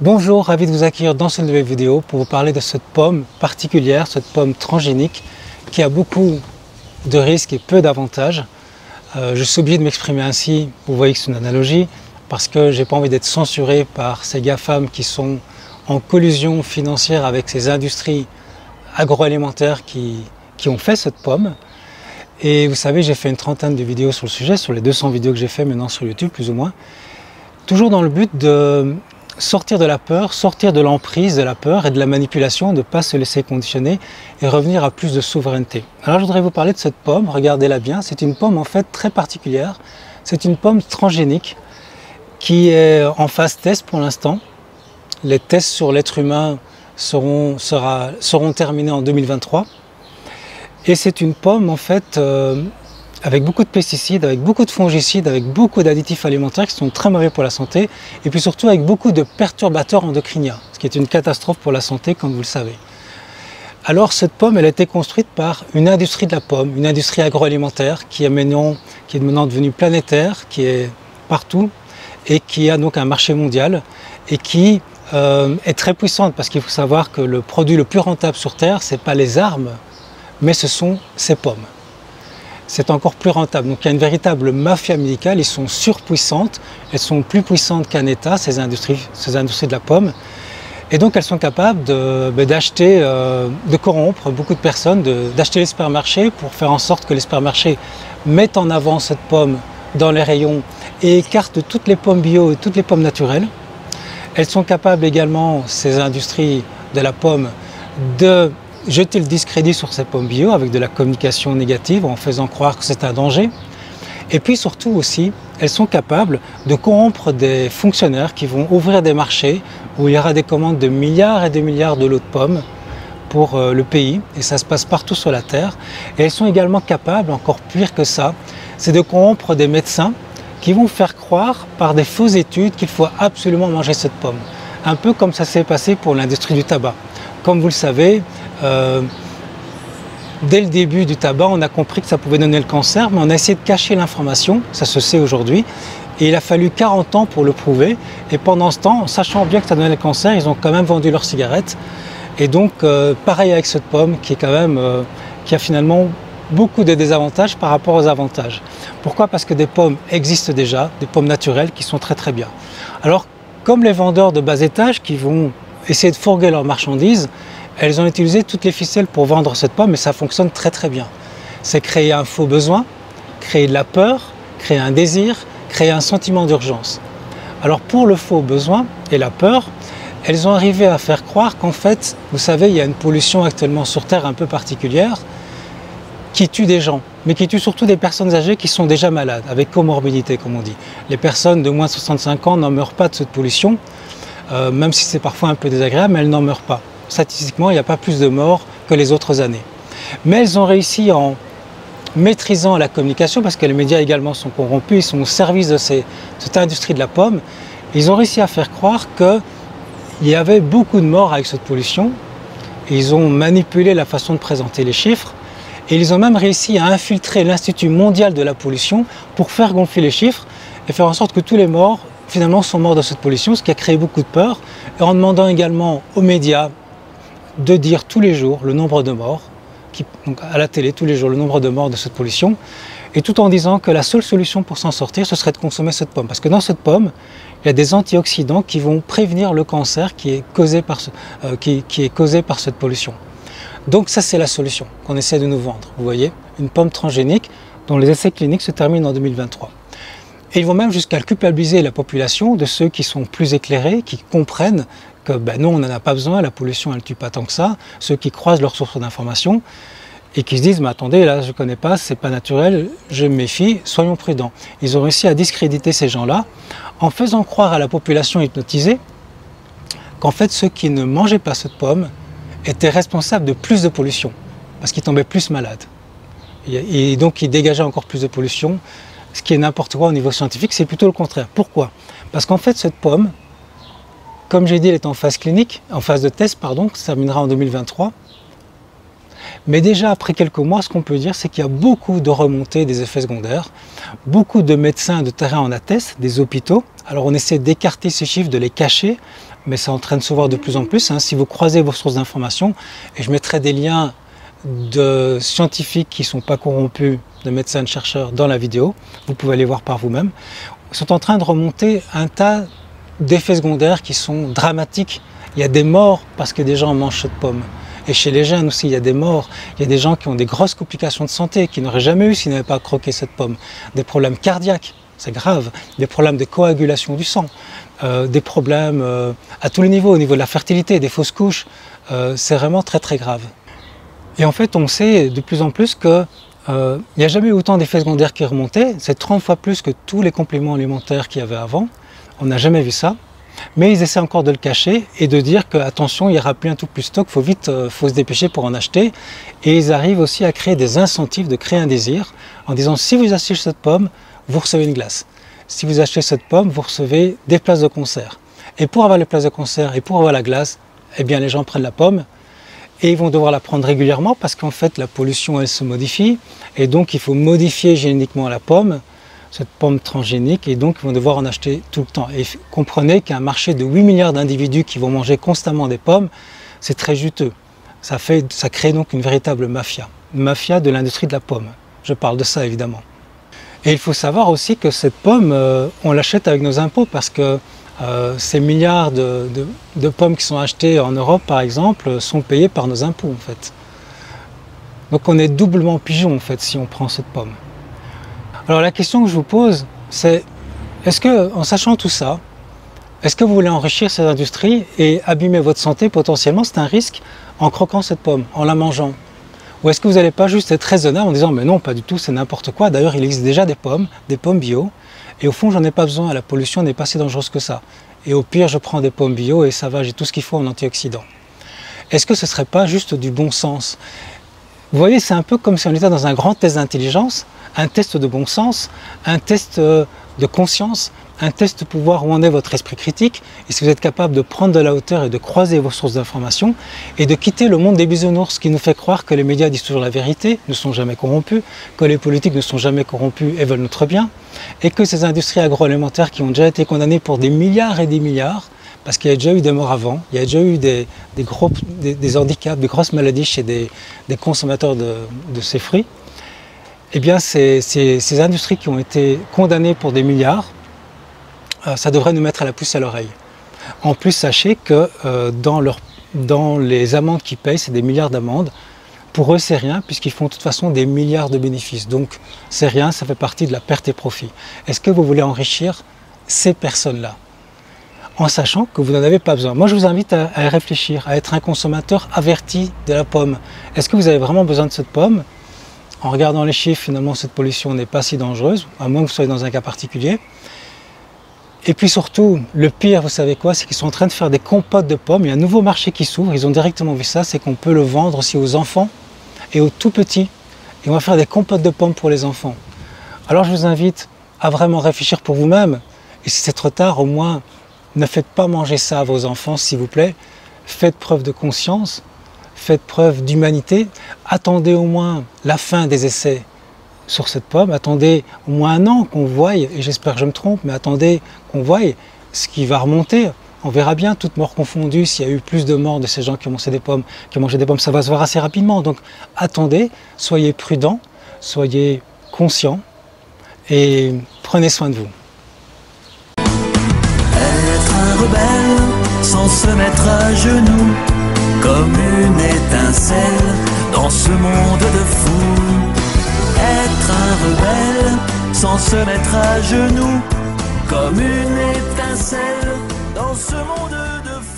Bonjour, ravi de vous accueillir dans cette nouvelle vidéo pour vous parler de cette pomme particulière, cette pomme transgénique qui a beaucoup de risques et peu d'avantages. Je suis obligé de m'exprimer ainsi, vous voyez que c'est une analogie, parce que j'ai pas envie d'être censuré par ces GAFAM qui sont en collusion financière avec ces industries agroalimentaires qui ont fait cette pomme. Et vous savez, j'ai fait une trentaine de vidéos sur le sujet, sur les 200 vidéos que j'ai fait maintenant sur YouTube, plus ou moins, toujours dans le but de sortir de la peur, sortir de l'emprise de la peur et de la manipulation, de ne pas se laisser conditionner et revenir à plus de souveraineté. Alors je voudrais vous parler de cette pomme, regardez-la bien, c'est une pomme en fait très particulière, c'est une pomme transgénique qui est en phase test pour l'instant. Les tests sur l'être humain seront terminés en 2023 et c'est une pomme en fait avec beaucoup de pesticides, avec beaucoup de fongicides, avec beaucoup d'additifs alimentaires qui sont très mauvais pour la santé, et puis surtout avec beaucoup de perturbateurs endocriniens, ce qui est une catastrophe pour la santé, comme vous le savez. Alors cette pomme, elle a été construite par une industrie de la pomme, une industrie agroalimentaire qui est maintenant devenue planétaire, qui est partout, et qui a donc un marché mondial, et qui est très puissante, parce qu'il faut savoir que le produit le plus rentable sur Terre, ce n'est pas les armes, mais ce sont ces pommes. C'est encore plus rentable. Donc il y a une véritable mafia médicale, ils sont surpuissantes, elles sont plus puissantes qu'un État, ces industries de la pomme. Et donc elles sont capables d'acheter, de corrompre beaucoup de personnes, d'acheter les supermarchés pour faire en sorte que les supermarchés mettent en avant cette pomme dans les rayons et écartent toutes les pommes bio et toutes les pommes naturelles. Elles sont capables également, ces industries de la pomme, de jeter le discrédit sur ces pommes bio avec de la communication négative en faisant croire que c'est un danger. Et puis surtout aussi, elles sont capables de corrompre des fonctionnaires qui vont ouvrir des marchés où il y aura des commandes de milliards et de milliards de lots de pommes pour le pays, et ça se passe partout sur la terre. Et elles sont également capables, encore pire que ça, c'est de corrompre des médecins qui vont faire croire par des fausses études qu'il faut absolument manger cette pomme. Un peu comme ça s'est passé pour l'industrie du tabac. Comme vous le savez, dès le début du tabac, on a compris que ça pouvait donner le cancer, mais on a essayé de cacher l'information, ça se sait aujourd'hui, et il a fallu 40 ans pour le prouver, et pendant ce temps, en sachant bien que ça donnait le cancer, ils ont quand même vendu leurs cigarettes, et donc pareil avec cette pomme qui est quand même, qui a finalement beaucoup de désavantages par rapport aux avantages. Pourquoi? Parce que des pommes existent déjà, des pommes naturelles qui sont très très bien. Alors, comme les vendeurs de bas étage qui vont essayer de fourguer leurs marchandises, elles ont utilisé toutes les ficelles pour vendre cette pomme et ça fonctionne très très bien. C'est créer un faux besoin, créer de la peur, créer un désir, créer un sentiment d'urgence. Alors pour le faux besoin et la peur, elles ont arrivé à faire croire qu'en fait, vous savez, il y a une pollution actuellement sur Terre un peu particulière qui tue des gens, mais qui tue surtout des personnes âgées qui sont déjà malades, avec comorbidité comme on dit. Les personnes de moins de 65 ans n'en meurent pas de cette pollution, même si c'est parfois un peu désagréable, mais elles n'en meurent pas. Statistiquement, il n'y a pas plus de morts que les autres années. Mais elles ont réussi en maîtrisant la communication, parce que les médias également sont corrompus, ils sont au service de cette industrie de la pomme. Ils ont réussi à faire croire qu'il y avait beaucoup de morts avec cette pollution. Ils ont manipulé la façon de présenter les chiffres. Et ils ont même réussi à infiltrer l'Institut mondial de la pollution pour faire gonfler les chiffres et faire en sorte que tous les morts, finalement, sont morts de cette pollution, ce qui a créé beaucoup de peur. Et en demandant également aux médias de dire tous les jours le nombre de morts, donc à la télé tous les jours le nombre de morts de cette pollution, et tout en disant que la seule solution pour s'en sortir, ce serait de consommer cette pomme. Parce que dans cette pomme, il y a des antioxydants qui vont prévenir le cancer qui est causé par cette pollution. Donc ça, c'est la solution qu'on essaie de nous vendre. Vous voyez, une pomme transgénique dont les essais cliniques se terminent en 2023. Et ils vont même jusqu'à culpabiliser la population de ceux qui sont plus éclairés, qui comprennent que non, on n'en a pas besoin, la pollution elle ne tue pas tant que ça, ceux qui croisent leurs sources d'information et qui se disent mais attendez, là je ne connais pas, c'est pas naturel, je me méfie, soyons prudents. Ils ont réussi à discréditer ces gens-là en faisant croire à la population hypnotisée qu'en fait ceux qui ne mangeaient pas cette pomme étaient responsables de plus de pollution, parce qu'ils tombaient plus malades. Et donc ils dégageaient encore plus de pollution, ce qui est n'importe quoi au niveau scientifique, c'est plutôt le contraire. Pourquoi? Parce qu'en fait cette pomme, comme j'ai dit, elle est en phase clinique, en phase de test, pardon, qui se terminera en 2023. Mais déjà après quelques mois, ce qu'on peut dire, c'est qu'il y a beaucoup de remontées des effets secondaires. Beaucoup de médecins de terrain en attestent, des hôpitaux. Alors on essaie d'écarter ces chiffres, de les cacher, mais ça est en train de se voir de plus en plus. Si vous croisez vos sources d'informations, et je mettrai des liens de scientifiques qui ne sont pas corrompus, de médecins, de chercheurs dans la vidéo, vous pouvez aller voir par vous-même, sont en train de remonter un tas d'effets secondaires qui sont dramatiques. Il y a des morts parce que des gens mangent cette pomme. Et chez les jeunes aussi, il y a des morts. Il y a des gens qui ont des grosses complications de santé, qui n'auraient jamais eu s'ils n'avaient pas croqué cette pomme. Des problèmes cardiaques, c'est grave. Des problèmes de coagulation du sang. Des problèmes à tous les niveaux, au niveau de la fertilité, des fausses couches. C'est vraiment très très grave. Et en fait, on sait de plus en plus qu'il n'y a jamais eu autant d'effets secondaires qui remontaient. C'est 30 fois plus que tous les compléments alimentaires qu'il y avait avant. On n'a jamais vu ça. Mais ils essaient encore de le cacher et de dire que attention, il n'y aura plus un tout plus stock, faut se dépêcher pour en acheter. Et ils arrivent aussi à créer des incentives, de créer un désir, en disant si vous achetez cette pomme, vous recevez une glace. Si vous achetez cette pomme, vous recevez des places de concert. Et pour avoir les places de concert et pour avoir la glace, eh bien les gens prennent la pomme et ils vont devoir la prendre régulièrement parce qu'en fait la pollution elle se modifie et donc il faut modifier génétiquement la pomme, cette pomme transgénique, et donc ils vont devoir en acheter tout le temps. Et comprenez qu'un marché de 8 milliards d'individus qui vont manger constamment des pommes, c'est très juteux. Ça crée donc une véritable mafia de l'industrie de la pomme. Je parle de ça évidemment. Et il faut savoir aussi que cette pomme, on l'achète avec nos impôts parce que ces milliards de pommes qui sont achetées en Europe par exemple sont payées par nos impôts en fait. Donc on est doublement pigeon en fait si on prend cette pomme. Alors la question que je vous pose, c'est est-ce que, en sachant tout ça, est-ce que vous voulez enrichir cette industrie et abîmer votre santé potentiellement, c'est un risque, en croquant cette pomme, en la mangeant? Ou est-ce que vous n'allez pas juste être raisonnable en disant mais non, pas du tout, c'est n'importe quoi, d'ailleurs il existe déjà des pommes bio, et au fond j'en ai pas besoin, la pollution n'est pas si dangereuse que ça. Et au pire je prends des pommes bio et ça va, j'ai tout ce qu'il faut en antioxydants. Est-ce que ce ne serait pas juste du bon sens? Vous voyez, c'est un peu comme si on était dans un grand test d'intelligence, un test de bon sens, un test de conscience, un test pour voir où en est votre esprit critique, et si vous êtes capable de prendre de la hauteur et de croiser vos sources d'information, et de quitter le monde des bisounours qui nous fait croire que les médias disent toujours la vérité, ne sont jamais corrompus, que les politiques ne sont jamais corrompus et veulent notre bien, et que ces industries agroalimentaires qui ont déjà été condamnées pour des milliards et des milliards, parce qu'il y a déjà eu des morts avant, il y a déjà eu des handicaps, des grosses maladies chez des consommateurs de ces fruits, eh bien ces industries qui ont été condamnées pour des milliards, ça devrait nous mettre à la puce à l'oreille. En plus, sachez que dans les amendes qu'ils payent, c'est des milliards d'amendes. Pour eux, c'est rien, puisqu'ils font de toute façon des milliards de bénéfices. Donc, c'est rien, ça fait partie de la perte et profit. Est-ce que vous voulez enrichir ces personnes-là, en sachant que vous n'en avez pas besoin? Moi, je vous invite à réfléchir, à être un consommateur averti de la pomme. Est-ce que vous avez vraiment besoin de cette pomme? En regardant les chiffres, finalement, cette pollution n'est pas si dangereuse, à moins que vous soyez dans un cas particulier. Et puis surtout, le pire, vous savez quoi, c'est qu'ils sont en train de faire des compotes de pommes. Il y a un nouveau marché qui s'ouvre, ils ont directement vu ça, c'est qu'on peut le vendre aussi aux enfants et aux tout petits. Et on va faire des compotes de pommes pour les enfants. Alors je vous invite à vraiment réfléchir pour vous-même. Et si c'est trop tard, au moins, ne faites pas manger ça à vos enfants, s'il vous plaît. Faites preuve de conscience, faites preuve d'humanité. Attendez au moins la fin des essais sur cette pomme, attendez au moins un an qu'on voie, et j'espère que je me trompe, mais attendez qu'on voie ce qui va remonter. On verra bien, toutes morts confondues, s'il y a eu plus de morts de ces gens qui ont mangé des pommes, ça va se voir assez rapidement. Donc attendez, soyez prudents, soyez conscients et prenez soin de vous. Être un rebelle sans se mettre à genoux, comme une étincelle dans ce monde de fous. Être un rebelle sans se mettre à genoux, comme une étincelle dans ce monde de fous.